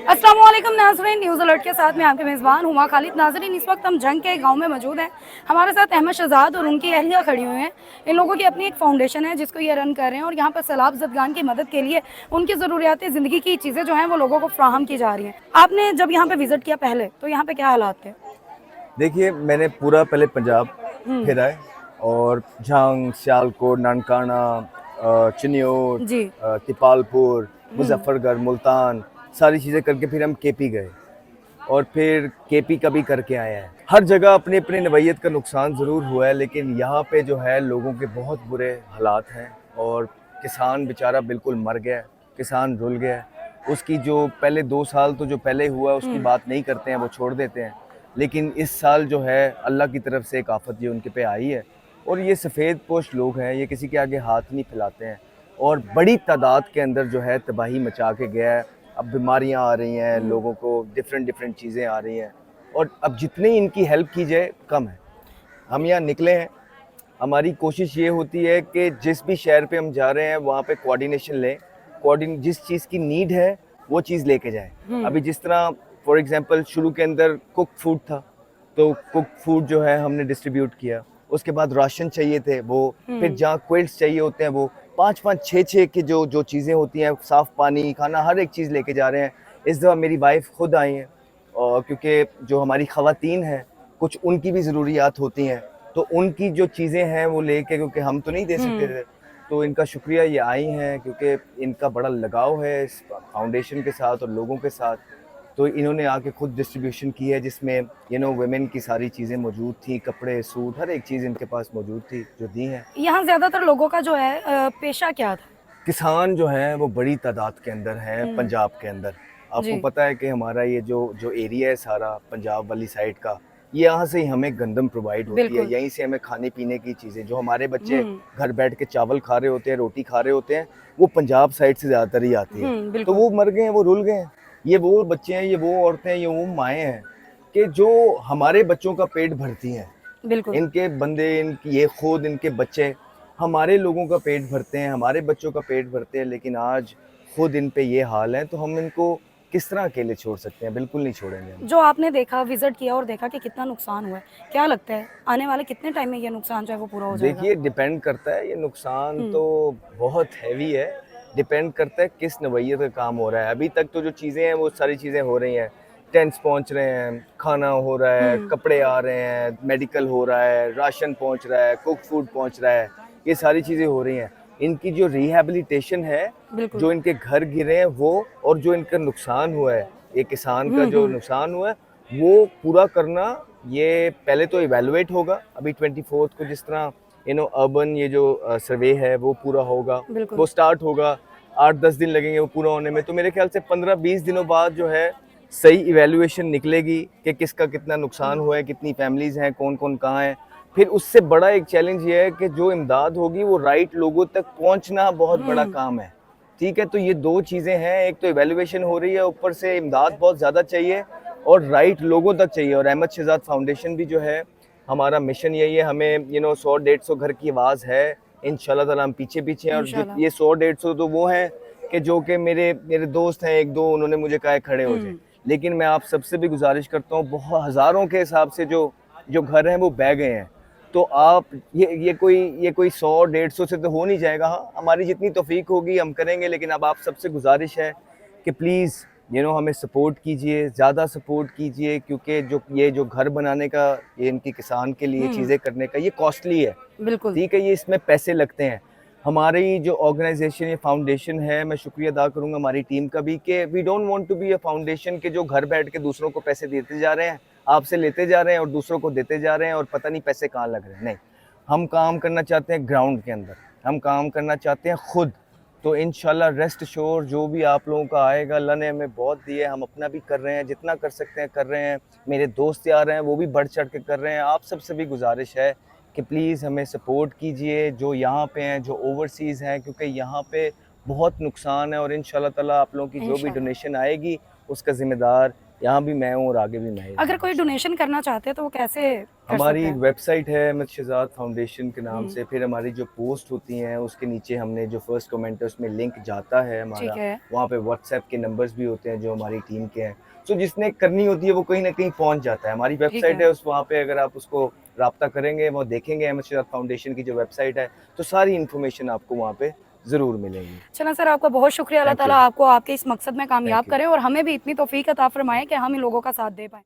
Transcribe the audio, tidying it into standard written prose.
अस्सलाम वालेकुम नाज़रीन, न्यूज़ अलर्ट के साथ मैं आपके मेज़बान हुमा खालिद। नाज़रीन, इस वक्त हम जंग के गांव में मौजूद हैं। हमारे साथ अहमद शहजाद और उनकी अहलिया खड़ी हुई हैं। इन लोगों की अपनी एक फाउंडेशन है जिसको ये रन कर रहे हैं और यहाँ पर सैलाब ज़दगान की मदद के लिए उनकी ज़रूरियात ज़िंदगी की चीज़ें जो हैं वो लोगों को फ्राहम की जा रही हैं। आपने जब यहाँ पर विज़िट किया पहले, तो यहाँ पर क्या हालात थे? देखिए, मैंने पूरा पहले पंजाब फिरा है और झांग, सियालकोट, ननकाना, चिन्योट, जी। तिपालपुर, मुजफ्फरगढ़, मुल्तान, सारी चीज़ें करके फिर हम केपी गए और फिर केपी का भी करके आए हैं। हर जगह अपनी अपनी नवैयत का नुकसान ज़रूर हुआ है, लेकिन यहाँ पे जो है लोगों के बहुत बुरे हालात हैं और किसान बेचारा बिल्कुल मर गया है, किसान रुल गया है। उसकी जो पहले 2 साल तो जो पहले हुआ उसकी बात नहीं करते हैं, वो छोड़ देते हैं। लेकिन इस साल जो है अल्लाह की तरफ से एक आफ़त ये उनके पे आई है और ये सफ़ेद पोश लोग हैं, ये किसी के आगे हाथ नहीं फैलाते हैं और बड़ी तादाद के अंदर जो है तबाही मचा के गया है। अब बीमारियां आ रही हैं, लोगों को डिफरेंट चीज़ें आ रही हैं और अब जितनी इनकी हेल्प की जाए कम है। हम यहाँ निकले हैं, हमारी कोशिश ये होती है कि जिस भी शहर पे हम जा रहे हैं वहाँ पे कोऑर्डिनेशन लें, जिस चीज़ की नीड है वो चीज़ लेके जाएं। अभी जिस तरह फॉर एग्जांपल शुरू के अंदर कुक फूड था, तो कुक फूड जो है हमने डिस्ट्रीब्यूट किया। उसके बाद राशन चाहिए थे वो, फिर जहाँ क्विल्ट्स चाहिए होते हैं वो 5-5, 6-6 की जो जो चीज़ें होती हैं, साफ़ पानी, खाना, हर एक चीज़ लेके जा रहे हैं। इस दफ़ा मेरी वाइफ खुद आई हैं और क्योंकि जो हमारी ख़वातीन हैं, कुछ उनकी भी ज़रूरियात होती हैं, तो उनकी जो चीज़ें हैं वो लेके, क्योंकि हम तो नहीं दे सकते थे, तो इनका शुक्रिया ये आई हैं क्योंकि इनका बड़ा लगाव है इस फाउंडेशन के साथ और लोगों के साथ। तो इन्होंने आके खुद डिस्ट्रीब्यूशन की है जिसमें वुमेन की सारी चीज़ें मौजूद थी, कपड़े, सूट, हर एक चीज़ इनके पास मौजूद थी जो दी हैं। यहाँ ज़्यादातर लोगों का जो है पेशा क्या था? किसान जो हैं वो बड़ी तादाद के अंदर हैं पंजाब के अंदर। आपको जी। पता है कि हमारा ये जो जो एरिया है सारा पंजाब वाली साइड का, ये यहाँ से ही हमें गंदम प्रोवाइड होती है, बिल्कुल। यहीं से हमें खाने पीने की चीज़ें, जो हमारे बच्चे घर बैठ के चावल खा रहे होते हैं, रोटी खा रहे होते हैं, वो पंजाब साइड से ज़्यादातर ही आती है। तो बिल्कुल। वो मर गए हैं, वो रुल गए हैं। ये वो बच्चे हैं, ये वो औरतें हैं, ये वो माएँ हैं कि जो हमारे बच्चों का पेट भरती हैं। बिल्कुल। इनके बंदे, इनकी ये खुद, इनके बच्चे हमारे लोगों का पेट भरते हैं, हमारे बच्चों का पेट भरते हैं, लेकिन आज खुद इन पे ये हाल है, तो हम इनको किस तरह अकेले छोड़ सकते हैं? बिल्कुल नहीं छोड़ेंगे हम। जो आपने देखा, विज़िट किया और देखा कि कितना नुकसान हुआ है, क्या लगता है आने वाले कितने टाइम में ये नुकसान जो है वो पूरा हो जाएगा? देखिए, डिपेंड करता है, ये नुकसान तो बहुत हैवी है, डिपेंड करता है किस नवैयत का काम हो रहा है। अभी तक तो जो चीज़ें हैं वो सारी चीज़ें हो रही हैं, टेंट्स पहुँच रहे हैं, खाना हो रहा है, कपड़े आ रहे हैं, मेडिकल हो रहा है, राशन पहुँच रहा है, कुक फूड पहुँच रहा है, ये सारी चीज़ें हो रही हैं। इनकी जो रिहैबिलिटेशन है, बिल्कुल। जो इनके घर गिरे हैं वो, और जो इनका नुकसान हुआ है, ये किसान का जो नुकसान हुआ है, वो पूरा करना, ये पहले तो इवैल्यूएट होगा। अभी 24th को जिस तरह अर्बन ये जो सर्वे है वो पूरा होगा, बिल्कुल। वो स्टार्ट होगा, 8-10 दिन लगेंगे वो पूरा होने में। तो मेरे ख्याल से 15-20 दिनों बाद जो है सही इवैल्यूएशन निकलेगी कि किसका कितना नुकसान हुआ है, कितनी फैमिलीज़ हैं, कौन-कौन कहाँ है। फिर उससे बड़ा एक चैलेंज ये है कि जो इमदाद होगी वो राइट लोगों तक पहुँचना बहुत बड़ा काम है। ठीक है, तो ये 2 चीज़ें हैं, एक तो इवैल्यूएशन हो रही है, ऊपर से इमदाद बहुत ज़्यादा चाहिए और राइट लोगों तक चाहिए। और अहमद शहजाद फाउंडेशन भी जो है, हमारा मिशन यही है, हमें 100-150 घर की आवाज़ है, इंशाल्लाह ताला हम पीछे-पीछे हैं। और जो इंशाल्लाह। ये 100-150 तो वो हैं कि जो कि मेरे मेरे दोस्त हैं 1-2, उन्होंने मुझे कहा है खड़े हो जाएँ। लेकिन मैं आप सबसे भी गुज़ारिश करता हूँ, बहुत हज़ारों के हिसाब से जो जो घर हैं वो बह गए हैं। तो आप ये कोई 100-150 से तो हो नहीं जाएगा। हाँ, हमारी जितनी तौफ़ीक होगी हम करेंगे, लेकिन अब आप सबसे गुज़ारिश है कि प्लीज़ हमें सपोर्ट कीजिए, ज़्यादा सपोर्ट कीजिए, क्योंकि जो घर बनाने का, ये इनकी किसान के लिए चीज़ें करने का, ये कॉस्टली है। बिल्कुल। ठीक है, ये इसमें पैसे लगते हैं। हमारी जो ऑर्गेनाइजेशन, ये फाउंडेशन है, मैं शुक्रिया अदा करूँगा हमारी टीम का भी कि we don't want to be a foundation के जो घर बैठ के दूसरों को पैसे देते जा रहे हैं, आपसे लेते जा रहे हैं और दूसरों को देते जा रहे हैं और पता नहीं पैसे कहाँ लग रहे हैं। नहीं, हम काम करना चाहते हैं ग्राउंड के अंदर, हम काम करना चाहते हैं खुद। तो इंशाल्लाह रेस्ट श्योर, जो भी आप लोगों का आएगा, अल्लाह ने हमें बहुत दिए, हम अपना भी कर रहे हैं, जितना कर सकते हैं कर रहे हैं। मेरे दोस्त यार हैं वो भी बढ़ चढ़ के कर रहे हैं। आप सबसे भी गुजारिश है कि प्लीज़ हमें सपोर्ट कीजिए, जो यहाँ पे हैं, जो ओवरसीज़ हैं, क्योंकि यहाँ पे बहुत नुकसान है। और इंशाल्लाह ताला आप लोगों की जो भी इंशाल्लाह। डोनेशन आएगी उसका ज़िम्मेदार यहाँ भी मैं हूँ और आगे भी मैं ही अगर कोई डोनेशन करना चाहते हैं तो वो कैसे कर हमारी सकते हैं? वेबसाइट है अहमद शहजाद फाउंडेशन के नाम हम्म, से। फिर हमारी जो पोस्ट होती हैं उसके नीचे हमने जो फर्स्ट कमेंट है उसमें लिंक जाता है ठीक हमारा। है। वहाँ पे व्हाट्सएप के नंबर्स भी होते हैं जो हमारी टीम के हैं। सो जिसने करनी होती है वो कहीं ना कहीं पहुँच जाता है। हमारी ठीक वेबसाइट है। है उस वहाँ पे अगर आप उसको रब्ता करेंगे वो देखेंगे अहमद शहजाद फाउंडेशन की जो वेबसाइट है तो सारी इन्फॉर्मेशन आपको वहाँ पे ज़रूर मिलेगी। चलो सर, आपका बहुत शुक्रिया। अल्लाह थैंक ताला यू। आपको आपके इस मकसद में कामयाब थैंक यू। करे और हमें भी इतनी तौफीक अता फरमाए कि हम इन लोगों का साथ दे पाएँ।